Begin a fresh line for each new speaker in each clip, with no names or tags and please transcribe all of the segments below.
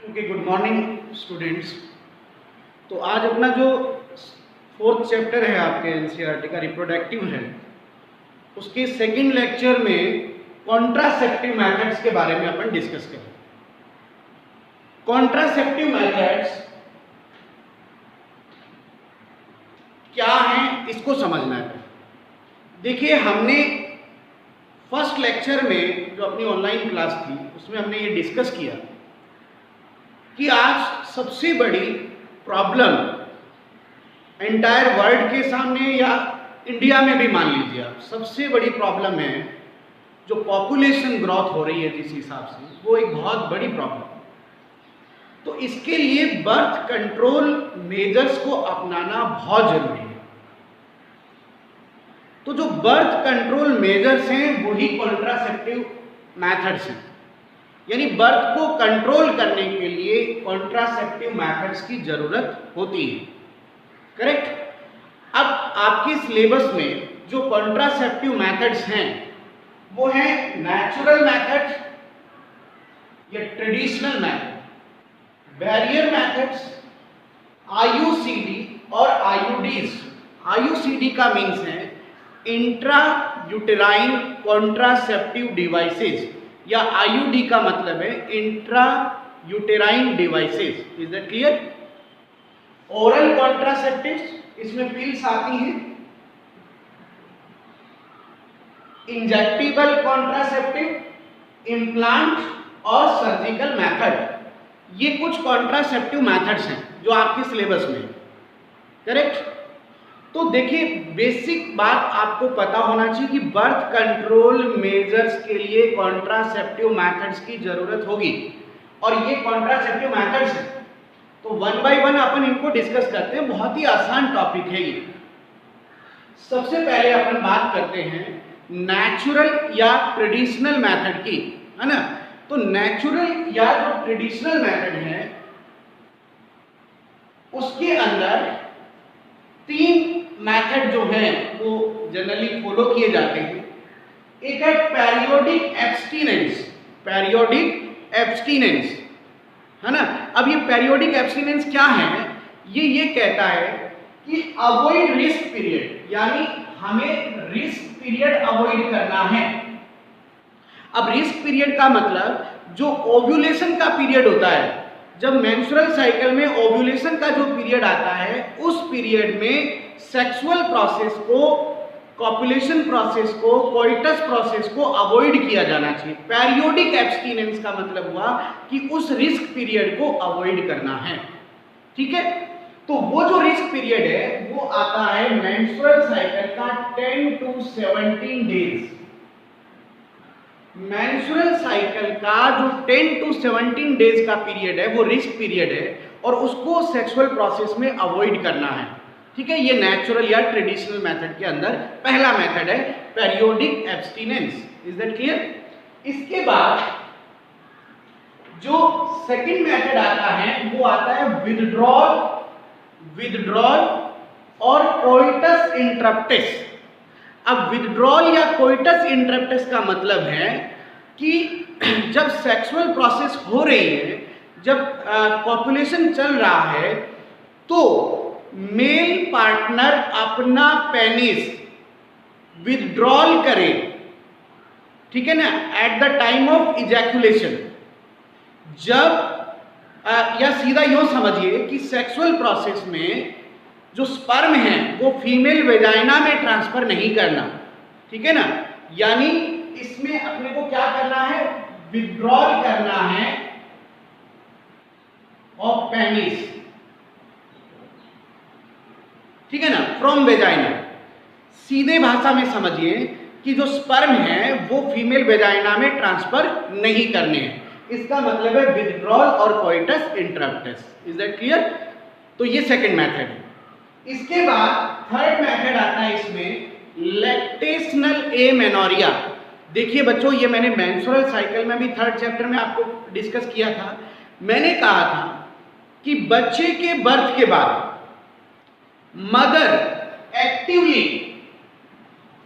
Okay, good morning students. तो आज अपना जो फोर्थ चैप्टर है आपके एनसीईआरटी का रिप्रोडक्टिव है, उसके सेकंड लेक्चर में कॉन्ट्रासेप्टिव मेथड्स के बारे में अपन डिस्कस करें। कॉन्ट्रासेप्टिव मेथड्स क्या हैं, इसको समझना है। देखिए, हमने फर्स्ट लेक्चर में जो अपनी ऑनलाइन क्लास थी उसमें हमने ये डिस्कस किया कि आज सबसे बड़ी प्रॉब्लम एंटायर वर्ल्ड के सामने या इंडिया में भी मान लीजिए आप, सबसे बड़ी प्रॉब्लम है जो पॉपुलेशन ग्रोथ हो रही है जिस हिसाब से, वो एक बहुत बड़ी प्रॉब्लम। तो इसके लिए बर्थ कंट्रोल मेजर्स को अपनाना बहुत जरूरी है। तो जो बर्थ कंट्रोल मेजर्स हैं वही कॉन्ट्रासेप्टिव मेथड्स हैं, यानी बर्थ को कंट्रोल करने के लिए कॉन्ट्रासेप्टिव मेथड्स की जरूरत होती है। करेक्ट। अब आपके सिलेबस में जो कॉन्ट्रासेप्टिव मेथड्स हैं वो है नेचुरल मेथड या traditional method, barrier methods, IUCD और आईयूडीज। आईयूसीडी का मीन्स है इंट्रा यूटेराइन कॉन्ट्रासेप्टिव डिवाइसेस, या आईयूडी का मतलब है intra uterine devices. Is that clear? Oral contraceptives, इसमें पिल्स आती हैं। इंजेक्टिबल कॉन्ट्रासेप्टिव, इम्प्लांट और सर्जिकल मेथड, ये कुछ कॉन्ट्रासेप्टिव मेथड्स हैं जो आपके सिलेबस में। करेक्ट। तो देखिए, बेसिक बात आपको पता होना चाहिए कि बर्थ कंट्रोल मेजर्स के लिए कॉन्ट्रासेप्टिव मेथड्स की जरूरत होगी, और ये कॉन्ट्रासेप्टिव मेथड्स हैं। तो वन बाय वन अपन इनको डिस्कस करते हैं। बहुत ही आसान टॉपिक है ये। सबसे पहले अपन बात करते हैं नेचुरल या ट्रेडिशनल मेथड की, है ना। तो नेचुरल या जो ट्रेडिशनल मेथड है उसके अंदर तीन मेथड जो हैं वो जनरली फॉलो किए जाते हैं। एक है पेरियोडिक एब्स्टिनेंस, पेरियोडिक एब्स्टिनेंस, है ना। अब ये पेरियोडिक एब्स्टिनेंस क्या है? ये कहता है कि अवॉइड रिस्क पीरियड, यानी हमें रिस्क पीरियड अवॉइड करना है। अब रिस्क पीरियड का मतलब जो ओव्यूलेशन का पीरियड होता है, जब मेंस्ट्रुअल साइकिल में ओव्यूलेशन का जो पीरियड आता है, उस पीरियड में सेक्सुअल प्रोसेस को, कॉपुलेशन प्रोसेस को, कोइटस प्रोसेस को अवॉइड किया जाना चाहिए। पेरियोडिक एब्स्टिनेंस का मतलब हुआ कि उस रिस्क पीरियड को अवॉइड करना है। ठीक है। तो वो जो रिस्क पीरियड है वो आता है मेंस्ट्रुअल साइकिल का 10 to 17 डेज। मेंस्ट्रुअल साइकिल का जो 10 to 17 डेज का पीरियड है वो रिस्क पीरियड है, और उसको सेक्सुअल प्रोसेस में अवॉइड करना है। ठीक है। ये नेचुरल या ट्रेडिशनल मेथड के अंदर पहला मेथड है periodic abstinence. Is that clear? इसके बाद जो सेकंड मेथड आता है वो आता है विथड्रॉल और कोइटस इंटरप्टिस। अब विथड्रॉल या कोइटस इंटरप्टिस का मतलब है कि जब सेक्सुअल प्रोसेस हो रही है, जब कॉपुलेशन चल रहा है, तो मेल पार्टनर अपना पेनिस विथड्रॉल करे, ठीक है ना, at the time of ejaculation. जब या सीधा यूं समझिए कि सेक्सुअल प्रोसेस में जो स्पर्म है वो फीमेल वेजाइना में ट्रांसफर नहीं करना, ठीक है ना, यानी इसमें अपने को क्या करना है? विथड्रॉल करना है ऑफ पेनिस, ठीक है ना, फ्रॉम वेजाइना। सीधे भाषा में समझिए कि जो स्पर्म है वो फीमेल वेजाइना में ट्रांसफर नहीं करने हैं। इसका मतलब है विथड्रॉल और coitus interruptus. Is that clear? तो ये सेकंड मेथड है। इसके बाद थर्ड मेथड आता है इसमें लैक्टेशनल एमेनोरिया। देखिए बच्चों, ये मैंने मेंस्ट्रुअल साइकिल में भी थर्ड चैप्टर में आपको डिस्कस किया था। मैंने कहा था कि बच्चे के बर्थ के बाद मदर एक्टिवली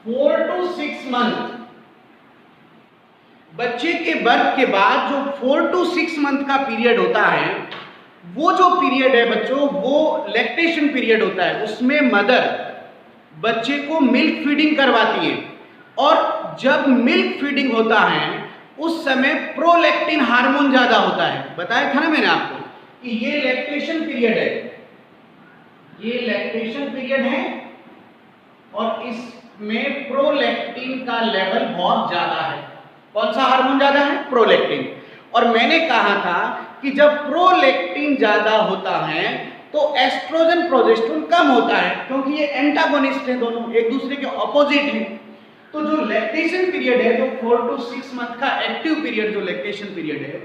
4 to 6 मंथ बच्चे के बर्थ के बाद जो 4 to 6 मंथ का पीरियड होता है, वो जो पीरियड है बच्चों, वो लैक्टेशन पीरियड होता है। उसमें मदर बच्चे को मिल्क फीडिंग करवाती है, और जब मिल्क फीडिंग होता है उस समय प्रोलैक्टिन हार्मोन ज्यादा होता है। बताया था ना मैंने आपको कि ये लैक्टेशन पीरियड है, ये लैक्टेशन पीरियड है, और इसमें प्रोलैक्टिन का लेवल बहुत ज्यादा है। कौन सा हार्मोन ज्यादा है? प्रोलैक्टिन। और मैंने कहा था कि जब प्रोलैक्टिन ज्यादा होता है तो एस्ट्रोजन प्रोजेस्टेरोन कम होता है, क्योंकि ये एंटागोनिस्ट हैं, दोनों एक दूसरे के ऑपोजिट हैं। तो जो लैक्टेशन पीरियड है, जो 4 to 6 मंथ का एक्टिव पीरियड जो लैक्टेशन पीरियड है,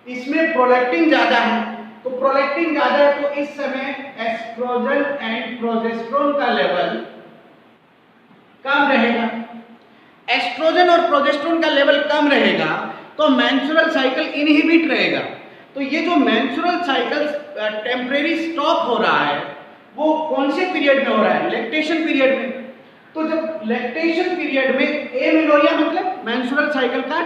इसमें प्रोलैक्टिन ज्यादा है। तो प्रोलैक्टिन ज्यादा है तो इस समय एस्ट्रोजन एंड प्रोजेस्टेरोन का लेवल कम रहेगा। एस्ट्रोजन और प्रोजेस्टेरोन का लेवल कम रहेगा तो मेंस्ट्रुअल साइकिल इनहिबिट रहेगा। तो ये जो मेंस्ट्रुअल साइकिल टेम्परेरी स्टॉप हो रहा है, वो कौन से पीरियड में हो रहा है? लैक्टेशन पीरियड में। तो जब लैक्टेशन पीरियड में एमेनोरिया मतलब मेंस्ट्रुअल साइकिल का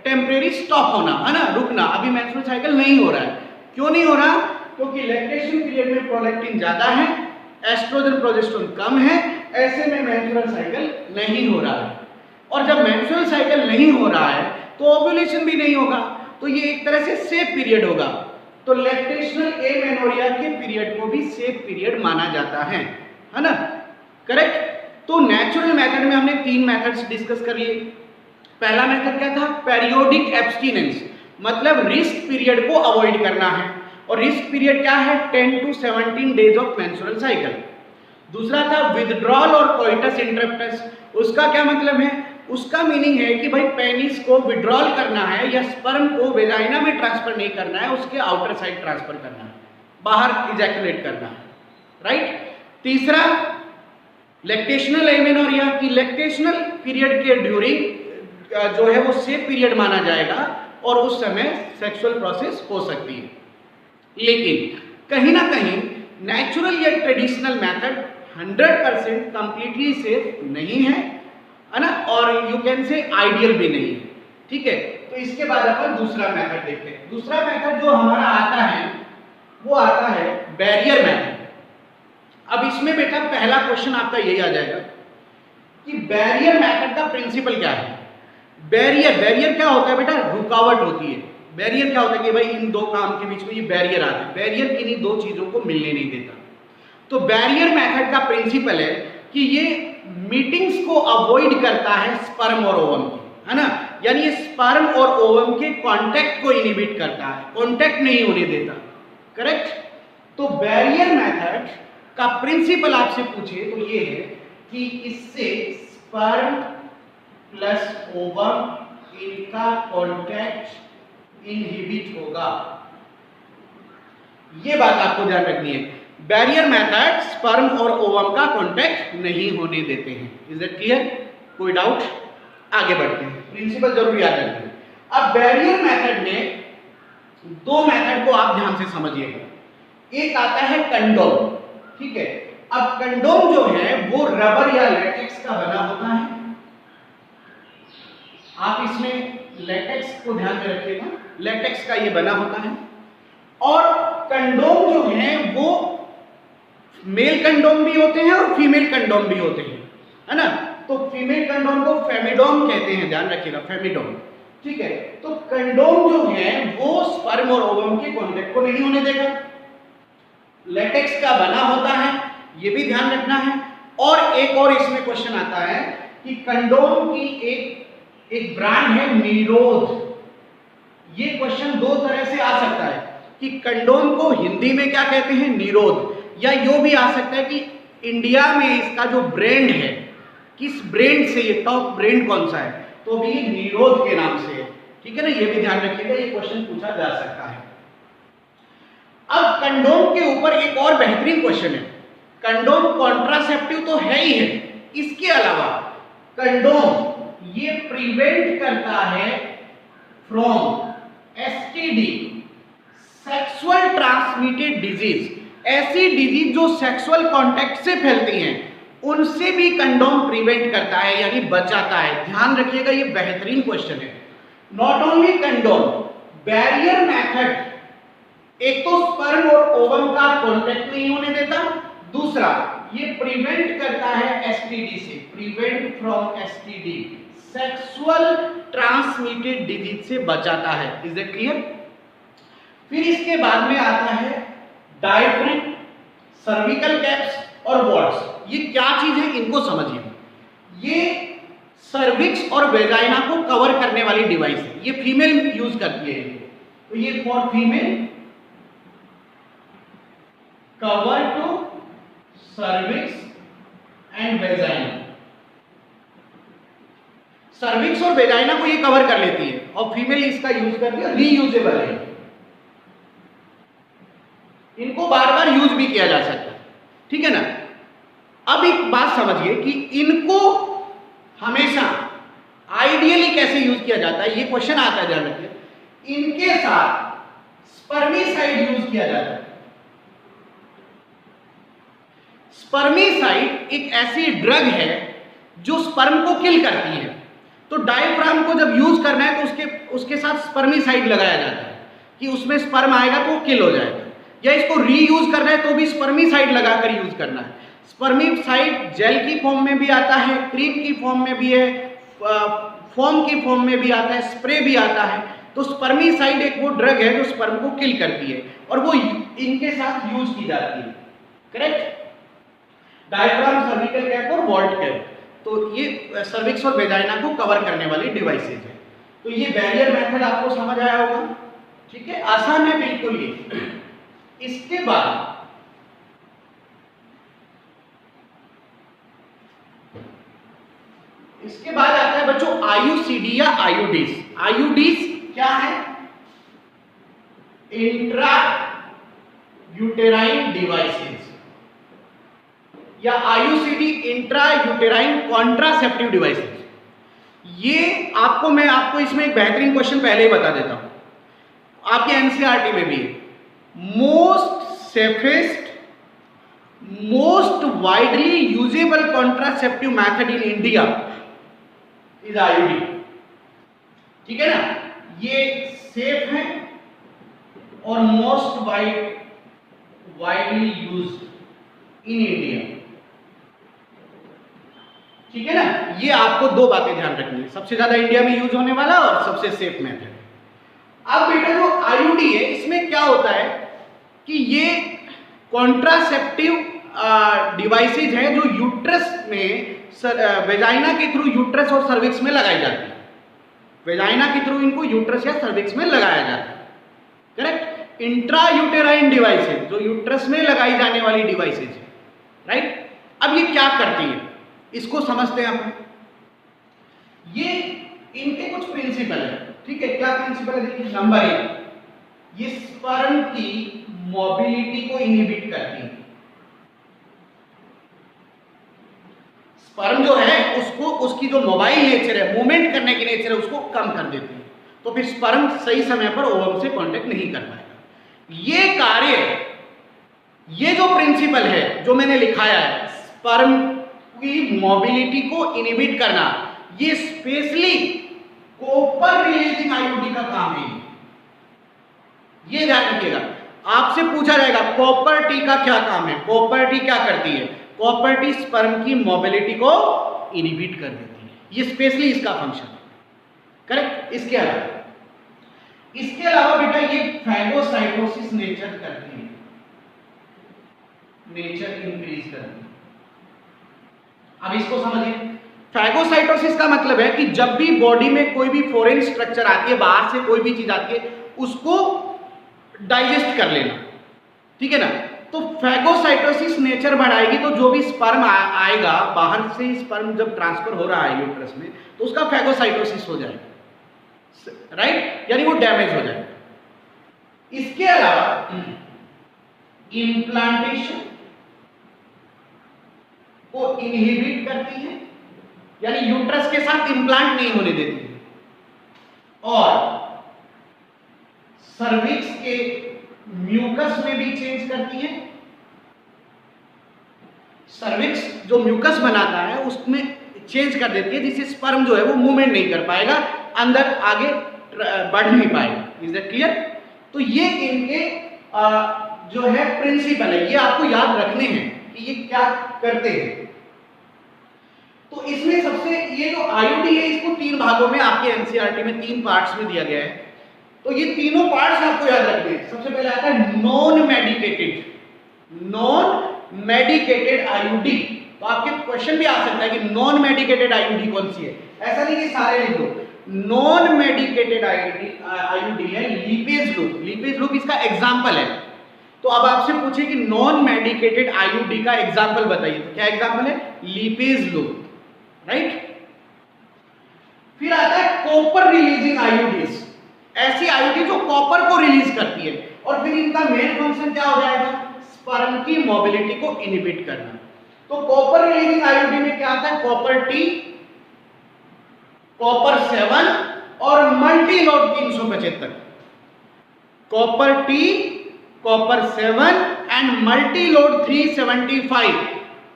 टेम्परेरी स्टॉप होना, है ना, रुकना। अभी मेंस्ट्रुअल साइकिल नहीं हो रहा है। क्यों नहीं हो रहा? क्योंकि लैक्टेशन पीरियड में प्रोलैक्टिन ज्यादा है, एस्ट्रोजन प्रोजेस्टेरोन कम है, ऐसे में मेंस्ट्रुअल साइकिल नहीं हो रहा है। और जब मेंस्ट्रुअल साइकिल नहीं हो रहा है तो ओव्यूलेशन भी नहीं होगा। तो ये एक तरह से सेफ पीरियड होगा। तो लैक्टेशनल एमेनोरिया के पीरियड को भी सेफ पीरियड माना जाता है ना, करेक्ट। तो नेचुरल मेथड में हमने 3 मेथड्स डिस्कस कर लिए। पहला मेथड क्या था? पेरियोडिक एब्स्टिनेंस, मतलब रिस्क पीरियड को अवॉइड करना है। और रिस्क पीरियड क्या है? 10 to 17 days of menstrual cycle. दूसरा था विथड्रॉल और कोइटस इंटरप्टस। उसका क्या मतलब है? उसका मीनिंग है कि भाई पेनिस को विड्रॉल करना है या स्पर्म को वेजाइना में ट्रांसफर नहीं करना है, उसके आउटर साइड ट्रांसफर करना है, बाहर इजैकुलेट करना है, राइट। तीसरा लैक्टेशनल एमेनोरिया की लैक्टेशनल पीरियड के ड्यूरिंग जो है वो सेफ पीरियड माना जाएगा और उस समय सेक्सुअल प्रोसेस हो सकती है। लेकिन कहीं ना कहीं नेचुरल या ट्रेडिशनल मेथड 100% कंप्लीटली सेफ नहीं है ना, और यू कैन से आइडियल भी नहीं है, ठीक है। तो इसके बाद अपन दूसरा मेथड देखते हैं। दूसरा मेथड जो हमारा आता है वो आता है बैरियर मेथड। अब इसमें बेटा पहला क्वेश्चन आपका यही आ जाएगा कि बैरियर मेथड का प्रिंसिपल क्या है। बैरियर क्या होता है बेटा? रुकावट होती है। बैरियर क्या होता है कि भाई इन दो काम के बीच में ये बैरियर आता है। बैरियर किन्हीं दो चीजों को मिलने नहीं देता। तो बैरियर मेथड का प्रिंसिपल है कि ये मीटिंग्स को अवॉइड करता है स्पर्म और ओवम की, है ना, यानी ये स्पर्म और ओवम के कांटेक्ट को इनहिबिट करता है, कांटेक्ट नहीं होने देता, करेक्ट। तो बैरियर मेथड का प्रिंसिपल आपसे पूछे तो ये है कि इससे स्पर्म प्लस ओवम इनका कांटेक्ट इनहिबिट होगा। ये बात आपको ध्यान रखनी है। बैरियर मेथड स्पर्म और ओवम का कांटेक्ट नहीं होने देते हैं। Is it clear? कोई डाउट? आगे बढ़ते हैं, प्रिंसिपल जरूर याद रखिए। अब बैरियर मेथड में 2 मेथड को आप ध्यान से समझिएगा। एक आता है कंडोम, ठीक है। अब कंडोम जो है वो रबर या लैटेक्स का बना होता है। आप इसमें लैटेक्स को ध्यान में रखिएगा, लैटेक्स का ये बना होता है। और कंडोम जो है वो मेल कंडोम भी होते हैं और फीमेल कंडोम भी होते हैं, है ना। तो फीमेल कंडोम को फेमिडोम कहते हैं, ध्यान रखिएगा, फेमिडोम, ठीक है। तो कंडोम जो है वो स्पर्म और ओवम के कांटेक्ट को नहीं होने देगा। लैटेक्स का बना होता है, ये भी ध्यान रखना है। और एक और इसमें क्वेश्चन आता है कि कंडोम की एक ब्रांड है निरोध। ये क्वेश्चन 2 तरह से आ सकता है कि कंडोम को हिंदी में क्या कहते हैं? निरोध। या यो भी आ सकता है कि इंडिया में इसका जो ब्रांड है, किस ब्रांड से, ये टॉप ब्रांड कौन सा है, तो भी निरोध के नाम से है, ठीक है ना। ये भी ध्यान रखिएगा, ये क्वेश्चन पूछा जा सकता है। अब कंडोम के ऊपर एक और बेहतरीन क्वेश्चन है। कंडोम कॉन्ट्रासेप्टिव तो है ही है, इसके अलावा कंडोम ये प्रिवेंट करता है from STD, sexual transmitted disease. ऐसी डिजीज जो सेक्सुअल कांटेक्ट से फैलती हैं उनसे भी कंडोम प्रिवेंट करता है, यानी बचाता है। ध्यान रखिएगा, ये बेहतरीन क्वेश्चन है। Not only condom, barrier method एक तो स्पर्म और ओवम का कांटेक्ट नहीं होने देता, दूसरा ये प्रिवेंट करता है एसटीडी से, prevent from STD, sexual transmitted disease से बचाता है। Is it clear? फिर इसके बाद में आता है डायफ्राम, सर्विकल कैप्स और वॉल्व्स। ये क्या चीज है इनको समझिए। ये सर्विक्स और वेजाइना को कवर करने वाली डिवाइस है, ये फीमेल यूज करती है। तो ये for female cover to cervix and vagina. Cervix और वेजाइना को ये कवर कर लेती है और फीमेल इसका यूज करती है, रीयूजेबल है, इनको बार बार यूज भी किया जा सकता है। ठीक है ना? अब एक बात समझिए कि इनको हमेशा आइडियली कैसे यूज किया जाता है, ये क्वेश्चन आता है ध्यान रखिए। इनके साथ स्पर्मिसाइड यूज किया जाता है। स्पर्मिसाइड एक ऐसी ड्रग है जो स्पर्म को किल करती है। तो डायफ्राम को जब यूज करना है तो उसके साथ स्पर्मिसाइड लगाया जाता है कि उसमें स्पर्म आएगा तो वो किल हो जाएगा, या इसको रीयूज करना है तो भी स्पर्मिसाइड लगाकर यूज करना है। स्पर्मिसाइड जेल की फॉर्म में भी आता है, क्रीम की फॉर्म में भी है, फोम की फॉर्म में भी आता है, स्प्रे भी आता है। तो स्पर्मिसाइड एक वो ड्रग है जो स्पर्म को किल करती है और वो इनके साथ यूज की जाती है। करेक्ट? डायफ्राम, सर्विकल कैप और वॉल्ट कैप, तो ये सर्विक्स और वेजाइना को कवर करने वाली डिवाइसेज है। तो ये बैरियर मेथड आपको समझ आया होगा। ठीक है, आसान है बिल्कुल ये। इसके बाद आता है बच्चों आईयूसीडी या आईयूडीज। आईयूडीज क्या है? इंट्रा यूटेराइन डिवाइसेस, या IUCD intra uterine contraceptive devices. ये मैं आपको इसमें एक बेहतरीन क्वेश्चन पहले ही बता देता हूं, आपके एनसीईआरटी में भी है। Most safest, most widely usable contraceptive method in India is IUD. ठीक है ना? ये सेफ है और most widely used in India. ठीक है ना? ये आपको दो बातें ध्यान रखनी है, सबसे ज्यादा इंडिया में यूज होने वाला और सबसे सेफ मेथड। अब बेटा जो आईयूडी है इसमें क्या होता है कि ये कॉन्ट्रासेप्टिव डिवाइसेज हैं जो यूट्रस में, वेजाइना के थ्रू यूट्रस और सर्विक्स में लगाई जाती है। वेजाइना के थ्रू इनको यूट्रस या सर्विक्स में लगाया जाता है। करेक्ट? इंट्रा यूटेराइन डिवाइसेज जो यूट्रस में लगाई जाने वाली डिवाइसेज है। राइट? अब ये क्या करती है इसको समझते हैं अपन। ये इनके कुछ प्रिंसिपल है। ठीक है, क्या प्रिंसिपल है? देखिए, नंबर 1, ये स्पर्म की मोबिलिटी को इनहिबिट करती है। स्पर्म जो है उसको, उसकी जो मोबाइल नेचर है, मूवमेंट करने की नेचर है, उसको कम कर देती है। तो फिर स्पर्म सही समय पर ओवम से कांटेक्ट नहीं कर पाएगा। ये कार्य, ये जो प्रिंसिपल है जो मैंने लिखाया है, स्पर्म की मोबिलिटी को इनहिबिट करना, ये स्पेशली कॉपर रिलीजिंग आईयूडी का काम है। ये ध्यान रखिएगा, आपसे पूछा जाएगा कॉपर टी का क्या काम है। कॉपर टी क्या करती है? कॉपर टी स्पर्म की मोबिलिटी को इनहिबिट कर देती है। ये स्पेशली इसका फंक्शन है। करेक्ट? इसके अलावा बेटा ये फैगोसाइटोसिस नेचर करती है, नेचर इंक्रीज करती है। अब इसको समझिए। फैगोसाइटोसिस का मतलब है कि जब भी बॉडी में कोई भी फॉरेन स्ट्रक्चर आती है, बाहर से कोई भी चीज आती है, उसको डाइजेस्ट कर लेना। ठीक है ना? तो फैगोसाइटोसिस नेचर बढ़ाएगी तो जो भी स्पर्म आएगा, बाहर से स्पर्म जब ट्रांसफर हो रहा है यूट्रस में, तो उसका फैगोसाइटोसिस हो जाएगा। राइट? यानी वो डैमेज हो जाएगा। इसके अलावा इम्प्लांटेशन को इनहिबिट करती है, यानी यूट्रस के साथ इंप्लांट नहीं होने देती है। और सर्विक्स के म्यूकस में भी चेंज करती है। सर्विक्स जो म्यूकस बनाता है उसमें चेंज कर देती है, जिससे स्पर्म जो है वो मूवमेंट नहीं कर पाएगा, अंदर आगे बढ़ नहीं पाएगा। Is that clear? तो ये इनके जो है प्रिंसिपल है, ये आपको याद रखने हैं कि ये क्या करते हैं। तो इसमें सबसे ये जो आईओडी है इसको तीन भागों में आपके एनसीईआरटी में तीन पार्ट्स में दिया गया है। तो ये तीनों पार्ट्स आपको याद रखने हैं। सबसे पहले आता है नॉन मेडिकेटेड आईओडी। तो आपके क्वेश्चन भी आ सकता है कि नॉन मेडिकेटेड आईओडी कौन सी है। ऐसा नहीं कि सारे लिख दो। नॉन मेडिकेटेड आईओडी है लीपेज लूप। लीपेज लूप इसका एग्जांपल है। तो अब आपसे पूछे कि नॉन मेडिकेटेड आईओडी का एग्जांपल बताइए, तो क्या एग्जांपल है? लीपेज लूप, राइट। फिर आता है कॉपर रिलीजिंग आईओडीज, ऐसी आईओडी जो कॉपर को रिलीज करती है। और फिर इनका मेन फंक्शन क्या हो जाएगा? स्पर्म की मोबिलिटी को इनहिबिट करना। तो कॉपर रिलीजिंग आईओडी में क्या आता है? कॉपर टी, कॉपर 7 और multiload 375। Copper T, copper 7 and multiload 375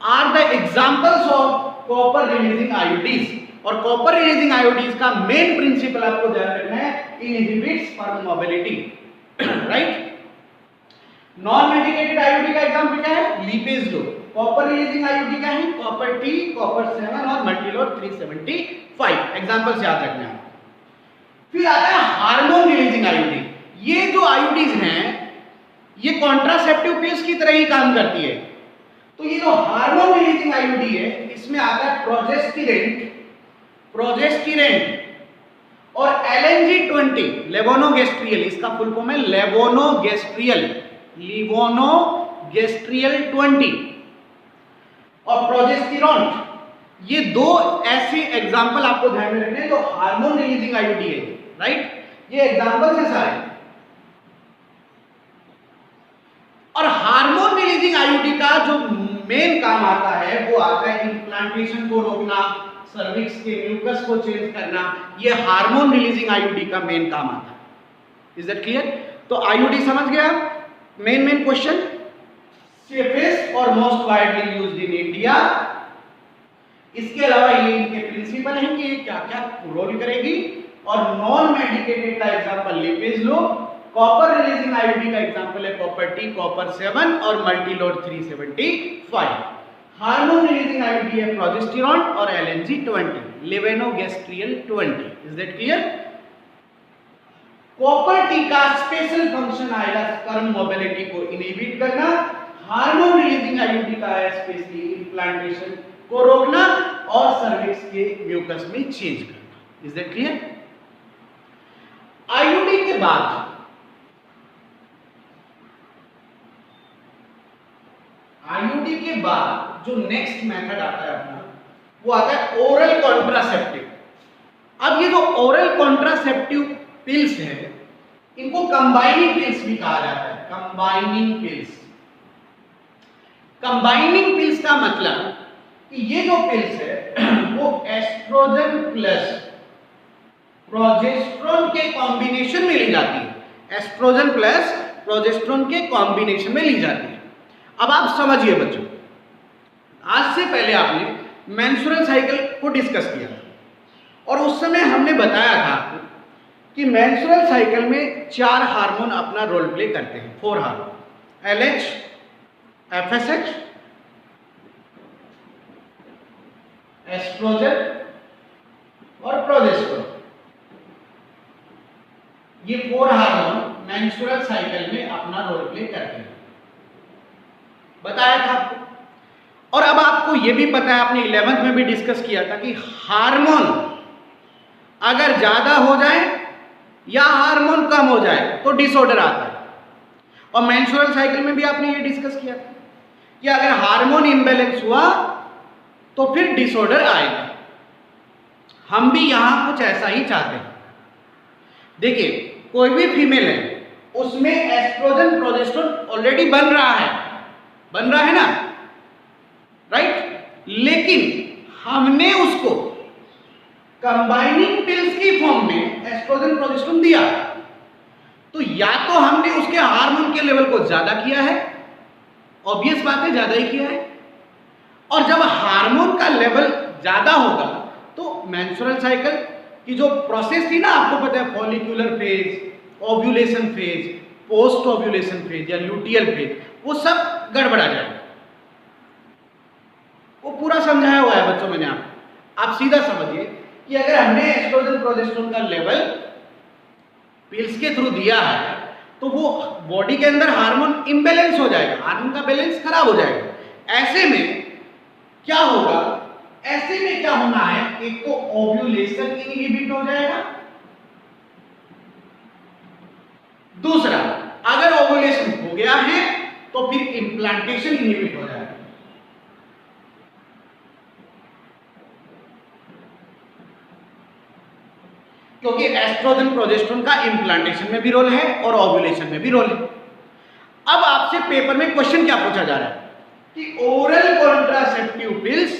are the examples of copper releasing IUDs. और कॉपर रिलीजिंग आईओडीज का मेन प्रिंसिपल आपको ध्यान रखना है, inhibit sperm mobility, right. Non medicated IOD का एग्जांपल क्या है? लीपेज लूप। कॉपर रिलीजिंग आईओडी का है कॉपर टी, कॉपर 7 और मल्टीलोड 375। एग्जांपल्स याद रखना है। फिर आता है हार्मोन रिलीजिंग आईओडी। ये जो आईओडीज हैं ये कॉन्ट्रासेप्टिव पिल्स की तरह ही काम करती है। तो ये जो हार्मोन रिलीजिंग आईओडी है इसमें आता है प्रोजेस्टेरेंट और LNG-20 लेवोनोगेस्ट्रियल। इसका फुल फॉर्म है लेवोनोगेस्ट्रियल 20 और प्रोजेस्टेरॉन। ये दो ऐसे एग्जांपल आपको ध्यान में रखने हैं जो हार्मोन रिलीजिंग आईओडी है, राइट। ये एग्जांपल्स हैं सारे। और हार्मोन रिलीजिंग आईओडी का जो मेन काम आता है वो आता है इम्प्लांटेशन को रोकना, सर्विक्स के म्यूकस को चेंज करना। ये हार्मोन रिलीजिंग आईओडी का मेन काम आता है। Is that clear? तो आईओडी समझ गया। मेन क्वेश्चन, सेफेस्ट और most widely used in India. इसके अलावा ये इनके प्रिंसिपल हैं कि ये क्या क्या रोल करेगी। और नॉन मेडिकेटेड का example lippes loop. Copper releasing IUD का एग्जांपल है कॉपर टी, कॉपर 7 और मल्टीलोड 375। हार्मोन रिलीजिंग आईओडी है प्रोजेस्टेरॉन और LNG-20 levonorgestrel 20। Is that clear? Copper T का स्पेशल फंक्शन आएगा स्पर्म मोबिलिटी को इनहिबिट करना। हार्मोन रिलीजिंग आईओडी का है स्पेशली इम्प्लांटेशन को रोकना और सर्विक्स के म्यूकस में चेंज करना। Is that clear? आईओडी के बाद जो नेक्स्ट मेथड आता है अपना वो आता है ओरल कॉन्ट्रासेप्टिव। अब ये जो ओरल कॉन्ट्रासेप्टिव पिल्स है इनको कंबाइनिंग पिल्स भी कहा जाता है। कंबाइनिंग पिल्स का मतलब कि ये जो पिल्स है वो एस्ट्रोजन प्लस प्रोजेस्टेरोन के कॉम्बिनेशन में ली जाती है। एस्ट्रोजन प्लस प्रोजेस्टेरोन के कॉम्बिनेशन में ली जाती है। अब आप समझिए बच्चों, आज से पहले आपने मेंस्ट्रुअल साइकिल को डिस्कस किया और उस समय हमने बताया था कि मेंस्ट्रुअल साइकिल में 4 हार्मोन अपना रोल प्ले करते हैं। 4 हार्मोन, LH, FSH, एस्ट्रोजन और प्रोजेस्टेरोन। ये 4 हार्मोन मेंस्ट्रुअल साइकिल में अपना रोल प्ले करते हैं, बताया था आपको। और अब आपको यह भी पता है, आपने 11th में भी डिस्कस किया था कि हार्मोन अगर ज्यादा हो जाए या हार्मोन कम हो जाए तो डिसऑर्डर आता है। और मेंस्ट्रुअल साइकिल में भी आपने ये डिस्कस किया था कि अगर हार्मोन इम्बैलेंस हुआ तो फिर डिसऑर्डर आएगा। हम भी यहां कुछ ऐसा ही चाहते हैं। देखिए, कोई भी फीमेल है उसमें एस्ट्रोजन प्रोजेस्टेरोन ऑलरेडी बन रहा है ना, राइट। लेकिन हमने उसको कंबाइनिंग पिल्स की फॉर्म में एस्ट्रोजन प्रोजेस्टेरोन दिया, तो या तो हमने उसके हार्मोन के लेवल को ज्यादा किया है, ऑब्वियस बात है ज्यादा ही किया है। और जब हार्मोन का लेवल ज्यादा होगा तो मेंस्ट्रुअल साइकिल कि जो प्रोसेस थी ना, आपको पता है follicular phase, ovulation phase, post ovulation phase या ल्यूटियल फेज, वो सब गड़बड़ा जाएगा। वो पूरा समझाया हुआ है बच्चों मैंने आपको। आप सीधा समझिए कि अगर हमने एस्ट्रोजन प्रोजेस्टेरोन का लेवल पिल्स के थ्रू दिया है तो वो बॉडी के अंदर हार्मोन इम्बैलेंस हो जाएगा, हार्मोन का बैलेंस खराब हो जाएगा। ऐसे में क्या होगा, ऐसे में क्या होना है, एक तो ओव्यूलेशन इनहिबिट हो जाएगा, दूसरा अगर ओव्यूलेशन हो गया है तो फिर इम्प्लांटेशन इनहिबिट हो जाएगा। क्योंकि एस्ट्रोजन प्रोजेस्टेरोन का इम्प्लांटेशन में भी रोल है और ओव्यूलेशन में भी रोल है। अब आपसे पेपर में क्वेश्चन क्या पूछा जा रहा है कि ओरल कॉन्ट्रासेप्टिव पिल्स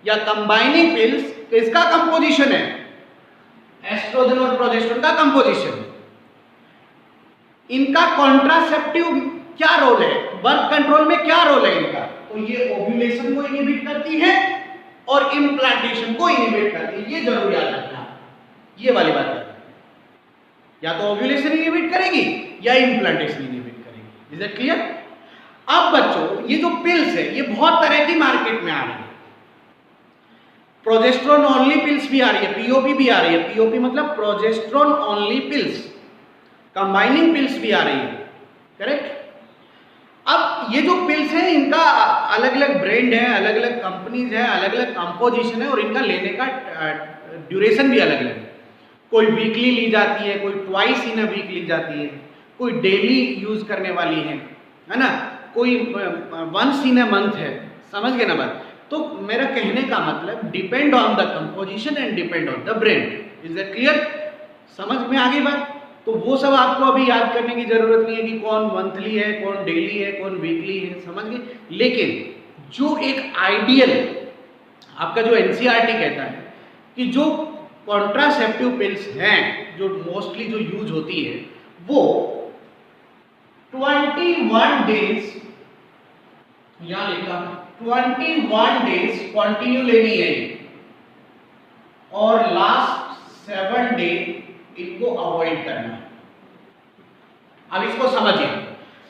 या कंबाइनिंग पिल्स किसका कंपोजिशन है, एस्ट्रोजन और प्रोजेस्टेरोन का कंपोजिशन। इनका कॉन्ट्रासेप्टिव क्या रोल है, बर्थ कंट्रोल में क्या रोल है इनका, तो ये ओव्यूलेशन को इनहिबिट करती है और इम्प्लांटेशन को इनहिबिट करती है। ये जरूर याद रखना, ये वाली बात है, या तो ओव्यूलेशन इनहिबिट करेगी या इम्प्लांटेशन इनहिबिट करेगी। Is that clear? अब बच्चों ये जो पिल्स है ये बहुत तरह की मार्केट में आ रही है। प्रोजेस्टेरोन ओनली पिल्स भी आ रही है, पीओपी भी आ रही है, पीओपी मतलब progesterone only pills, combining pills भी आ रही है, करेक्ट। अब ये जो पिल्स हैं इनका अलग अलग ब्रांड है, अलग अलग कंपनीज है, अलग अलग कंपोजिशन है और इनका लेने का ड्यूरेशन भी अलग अलग है। कोई वीकली ली जाती है, कोई ट्वाइस इन अ वीक ली जाती है, कोई डेली यूज करने वाली है ना, कोई वंस इन अ मंथ है। समझ गए ना बात? तो मेरा कहने का मतलब depend on the composition and depend on the brand. Is that clear? समझ में आ गई बात? तो वो सब आपको अभी याद करने की जरूरत नहीं है कि कौन मंथली है, कौन डेली है, कौन वीकली है, समझ गए। लेकिन जो एक आइडियल आपका जो एनसीईआरटी कहता है कि जो कॉन्ट्रासेप्टिव पिल्स हैं जो मोस्टली जो यूज होती है वो 21 डेज, यहां लिखा 21 डेज कंटिन्यू लेनी है और लास्ट 7 डे इनको अवॉइड करना है। अब इसको समझिए,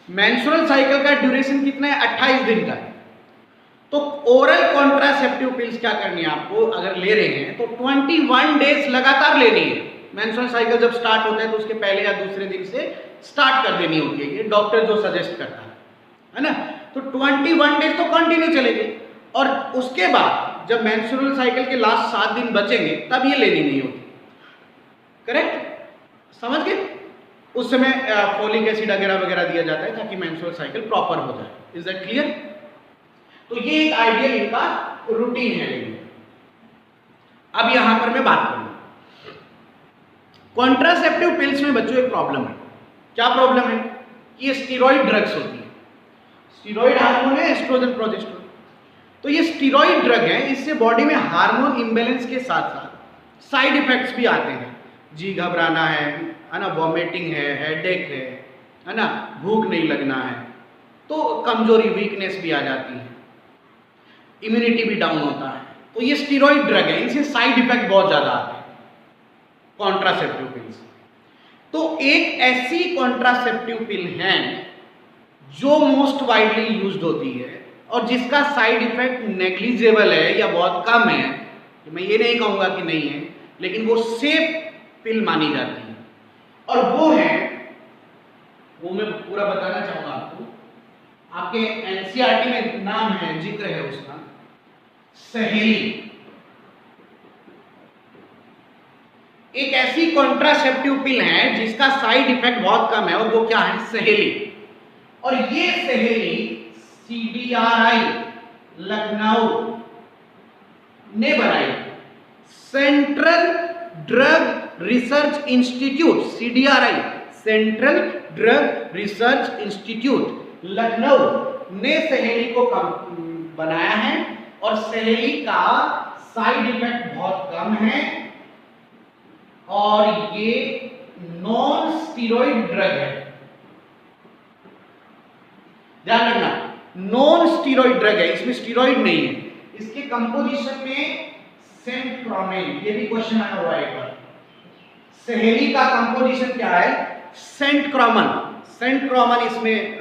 मेंस्ट्रुअल साइकिल का ड्यूरेशन कितना है, 28 दिन का है। तो ओरल कॉन्ट्रासेप्टिव पिल्स क्या करनी है आपको, अगर ले रहे हैं तो 21 डेज लगातार लेनी है। मेंस्ट्रुअल साइकिल जब स्टार्ट होता है तो उसके पहले या दूसरे दिन से स्टार्ट कर देनी होती है, ये डॉक्टर जो सजेस्ट करता है ना। तो 21 डेज तो कंटिन्यू चलेगी और उसके बाद जब मेंस्ट्रुअल साइकिल के लास्ट 7 दिन बचेंगे तब ये लेनी नहीं होती, करेक्ट। समझ गए? उस समय फोलिक एसिड वगैरह वगैरह दिया जाता है ताकि मेंस्ट्रुअल साइकिल प्रॉपर हो जाए। Is that clear? तो ये एक आइडियल इनका रूटीन है। अब यहां पर मैं बात करूं, कॉन्ट्रासेप्टिव पिल्स में बच्चों एक प्रॉब्लम है। क्या प्रॉब्लम है? कि ये स्टीरॉइड ड्रग्स होती है। स्टीरॉइड हार्मोन है एस्ट्रोजन प्रोजेस्टेरोन, तो ये स्टीरॉइड ड्रग है, इससे बॉडी में हार्मोन इम्बैलेंस के साथ साथ साइड इफेक्ट्स भी आते हैं। जी घबराना है ना, वॉमिटिंग है, हेडेक है ना, भूख नहीं लगना है, तो कमजोरी वीकनेस भी आ जाती है, इम्यूनिटी भी डाउन होता है। तो ये स्टीरॉइड ड्रग है, इनसे साइड इफेक्ट बहुत ज्यादा आते हैं कॉन्ट्रासेप्टिव पिल्स। तो एक ऐसी कॉन्ट्रासेप्टिव पिल है जो मोस्ट वाइडली यूज्ड होती है और जिसका साइड इफेक्ट नेग्लिजिबल है या बहुत कम है, मैं ये नहीं कहूंगा कि नहीं है, लेकिन वो सेफ पिल मानी जाती है। और वो है, वो मैं पूरा बताना चाहूंगा आपको, आपके एनसीईआरटी में नाम है, जिक्र है उसका, सहेली। एक ऐसी कॉन्ट्रासेप्टिव पिल है जिसका साइड इफेक्ट बहुत कम है और वो क्या है, सहेली। और ये सहेली CDRI लखनऊ ने बनाई, central drug research institute, CDRI central drug research institute Lucknow ने सहेली को बनाया है और सहेली का साइड इफेक्ट बहुत कम है और ये नॉन स्टीरॉइड ड्रग है। ध्यान रखना, नॉन स्टीरॉइड ड्रग है, इसमें स्टीरॉइड नहीं है। इसके कंपोजिशन में सेंट्रोमेन, ये भी क्वेश्चन आया हुआ है एक बार। सहेली का कंपोजिशन क्या है? सेंट्रोमन, सेंट्रोमन इसमें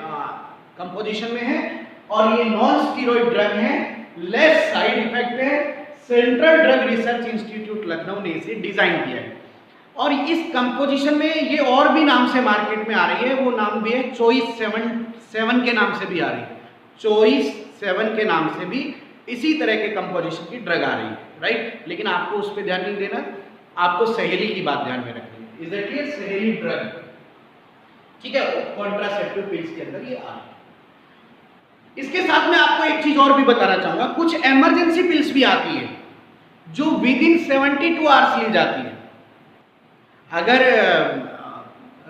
कंपोजिशन में है और ये नॉन स्टीरॉइड ड्रग है, लेस साइड इफेक्ट है। Central drug research institute Lucknow ने इसे डिजाइन किया है और इस कंपोजिशन में ये और भी नाम से मार्केट में आ रही है, वो नाम भी है चॉइस 7 के नाम से भी आ रही है, चॉइस 7 के नाम से भी इसी तरह के कंपोजिशन की ड्रग आ रही है, राइट। लेकिन आपको उस पर ध्यान नहीं देना, आपको सहेली की बात ध्यान में रखनी है। Is it clear? सहेली ड्रग, ठीक है, कॉन्ट्रासेप्टिव पिल्स के अंदर ये आ रही है। इसके साथ में आपको एक चीज और भी बताना चाहूंगा, कुछ इमरजेंसी पिल्स भी आती है जो विद इन 72 आवर्स ली जाती है। अगर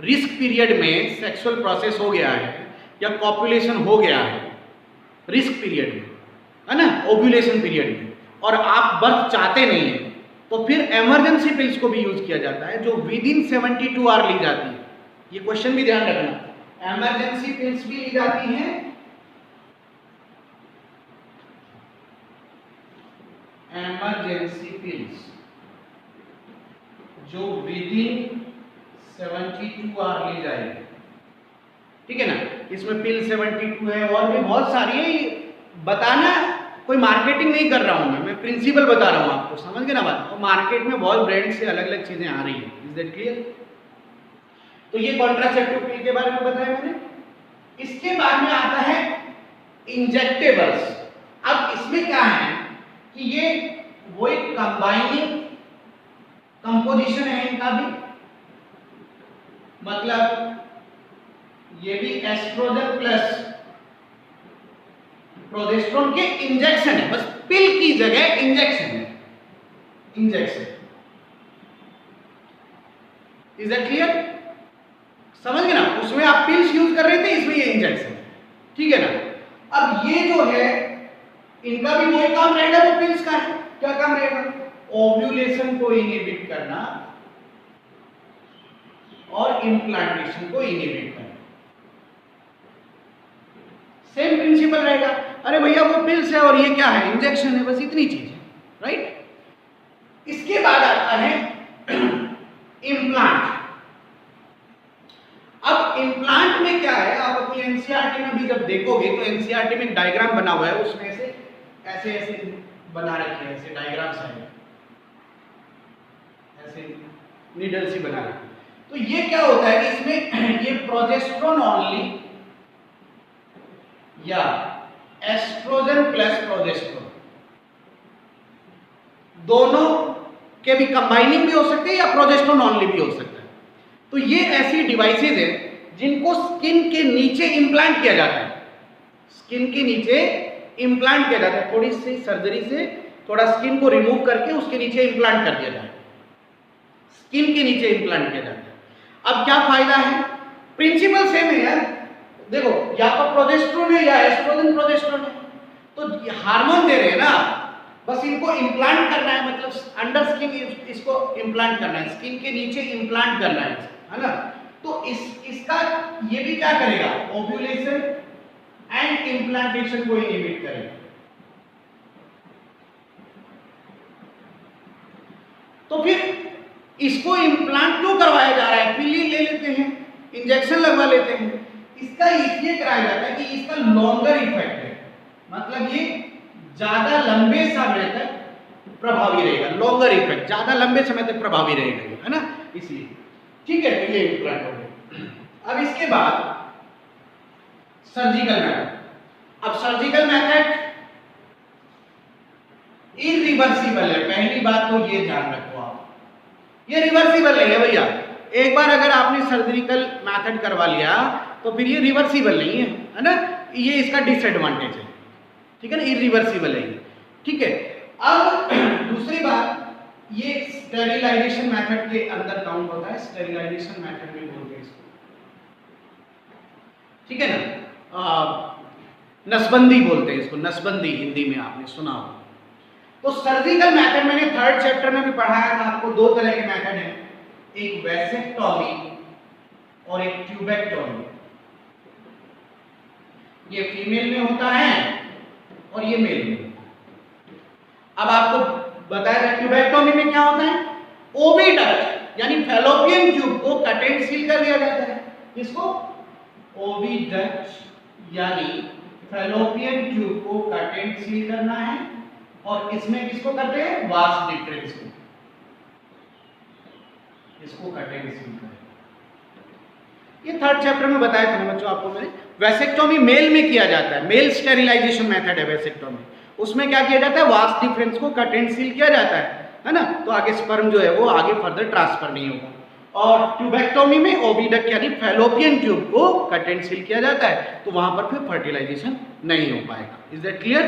रिस्क पीरियड में सेक्सुअल प्रोसेस हो गया है या कॉपुलेशन हो गया है रिस्क पीरियड में, है ना, ओव्यूलेशन पीरियड में, और आप बर्थ चाहते नहीं है, तो फिर इमरजेंसी पिल्स को भी यूज किया जाता है जो विद इन 72 आवर ली जाती है। ये क्वेश्चन भी ध्यान रखना, इमरजेंसी पिल्स भी ली जाती हैं, इमरजेंसी पिल्स जो विद इन 72 आवर ली जाएगी, ठीक है ना। इसमें पिल 72 है और भी बहुत सारी है, बताना कोई मार्केटिंग नहीं कर रहा हूं मैं प्रिंसिपल बता रहा हूं आपको, समझ गए ना बात। और मार्केट में बहुत ब्रांड से अलग अलग चीजें आ रही है। Is that clear? तो ये कॉन्ट्रासेप्टिव पिल के बारे में बताया मैंने। इसके बाद में आता है इंजेक्टेबल्स। अब इसमें क्या है कि ये वो एक कंबाइनिंग कंपोजिशन है इनका भी, मतलब ये भी एस्ट्रोजन प्लस प्रोजेस्टेरोन के इंजेक्शन है, बस पिल की जगह इंजेक्शन है, इंजेक्शन। Is that clear? समझ गए ना? उसमें आप पिल्स यूज कर रहे थे, इसमें ये इंजेक्शन, ठीक है ना। अब ये जो है इनका भी वही काम रहेगा जो पिल्स का है। क्या काम रहेगा? ओव्यूलेशन को इनहिबिट करना और इम्प्लांटेशन को इनहिबिट करना, सेम प्रिंसिपल रहेगा। अरे भैया वो पिल्स है और ये क्या है? इंजेक्शन है, बस इतनी चीज है, राइट। इसके बाद आता है इम्प्लांट। अब इम्प्लांट में क्या है, आप अपनी एनसीईआरटी में भी जब देखोगे तो एनसीईआरटी में डायग्राम बना हुआ है, उसमें से ऐसे ऐसे बना रखे हैं, ऐसे डायग्राम्स हैं, ऐसे नीडल सी बना रखी। तो ये क्या होता है कि इसमें ये प्रोजेस्टेरोन ओनली या एस्ट्रोजन प्लस प्रोजेस्टेरोन दोनों के भी कंबाइनिंग भी हो सकते हैं या प्रोजेस्टेरोन ओनली भी हो सकता है। तो ये ऐसी डिवाइसेज है जिनको स्किन के नीचे इंप्लांट किया जाता है, स्किन के नीचे इंप्लांट किया जाता है, थोड़ी सी सर्जरी से थोड़ा स्किन को रिमूव करके उसके नीचे इंप्लांट कर दिया जाता है, स्किन के नीचे इंप्लांट किया जाता है। अब क्या फायदा है? प्रिंसिपल सेम है यार, देखो या तो प्रोजेस्टेरोन है या एस्ट्रोजन प्रोजेस्टेरोन है, तो हार्मोन दे रहे हैं ना, बस इनको इंप्लांट करना है, मतलब अंडर स्किन इसको इंप्लांट करना है, स्किन के नीचे इंप्लांट करना है ना। तो इसका ये भी क्या करेगा? ओव्यूलेशन एंड इंप्लांटेशन को इनहिबिट करेगा। तो फिर इसको इंप्लांट क्यों करवाया जा रहा है? पिल ले लेते हैं, इंजेक्शन लगवा लेते हैं। इसका इसलिए कराया जाता है कि इसका लॉन्गर इफेक्ट है, मतलब ये ज्यादा लंबे समय तक प्रभावी रहेगा, लॉन्गर इफेक्ट, ज्यादा लंबे समय तक प्रभावी रहेगा, है ना, इसलिए। ठीक है, तो ये इंप्लांट हो गया। अब इसके बाद सर्जिकल मेथड। अब सर्जिकल मेथड इरिवर्सिबल है, पहली बात तो ये ध्यान रखो आप, ये रिवर्सिबल नहीं है भैया। एक बार अगर आपने सर्जिकल मेथड करवा लिया तो फिर ये रिवर्सिबल नहीं है ना, ये इसका डिसएडवांटेज है, ठीक है ना, इरिवर्सिबल है ये, ठीक है। अब दूसरी बात, ये स्टेरिलाइजेशन मेथड के अंदर काउंट होता है, स्टेरिलाइजेशन मेथड भी बोलते हैं इसको, ठीक है ना, नसबंदी बोलते हैं इसको, नसबंदी हिंदी में आपने सुना होगा। तो सर्जिकल मेथड मैंने 3rd चैप्टर में भी पढ़ाया था आपको, 2 तरह के मेथड हैं, एक वैसेक्टोमी और एक ट्यूबेक्टोमी। ये फीमेल में होता है और ये मेल में। अब आपको बताया ट्यूबेक्टोमी में क्या होता है, ओविडक्ट यानी फैलोपियन ट्यूब को कट एंड सील कर दिया जाता है। किसको, ओविडक्ट यानी फैलोपियन ट्यूब को कट एंड सील करना है। और इसमें किसको करते हैं, वास डिफरेंस को, इसको कट एंड सील करें। ये थर्ड चैप्टर में बताया था बच्चों आपको मैंने। वैसेक्टोमी मेल में किया जाता है, मेल स्टेरिलाइजेशन मेथड है वैसेक्टोमी। उसमें क्या किया जाता है, वास डिफरेंस को कट एंड सील किया जाता है ना, तो आगे स्पर्म जो है वो आगे फर्दर ट्रांसफर नहीं होगा। और ट्यूबेक्टोमी में ओविडक्ट यानी फैलोपियन ट्यूब को कट एंड सील किया जाता है, तो वहां पर फिर फर्टिलाइजेशन नहीं हो पाएगा। इज दैट क्लियर,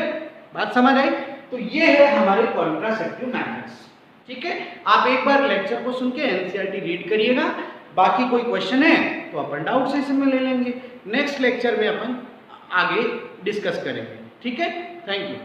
बात समझ आई? तो ये है हमारे कॉन्ट्रासेप्टिव मेथड्स। ठीक है, आप एक बार लेक्चर को सुन के एनसीईआरटी रीड करिएगा। बाकी कोई क्वेश्चन है तो अपन डाउट सेशन में ले लेंगे, नेक्स्ट लेक्चर में अपन आगे डिस्कस करेंगे। ठीक है, थैंक यू।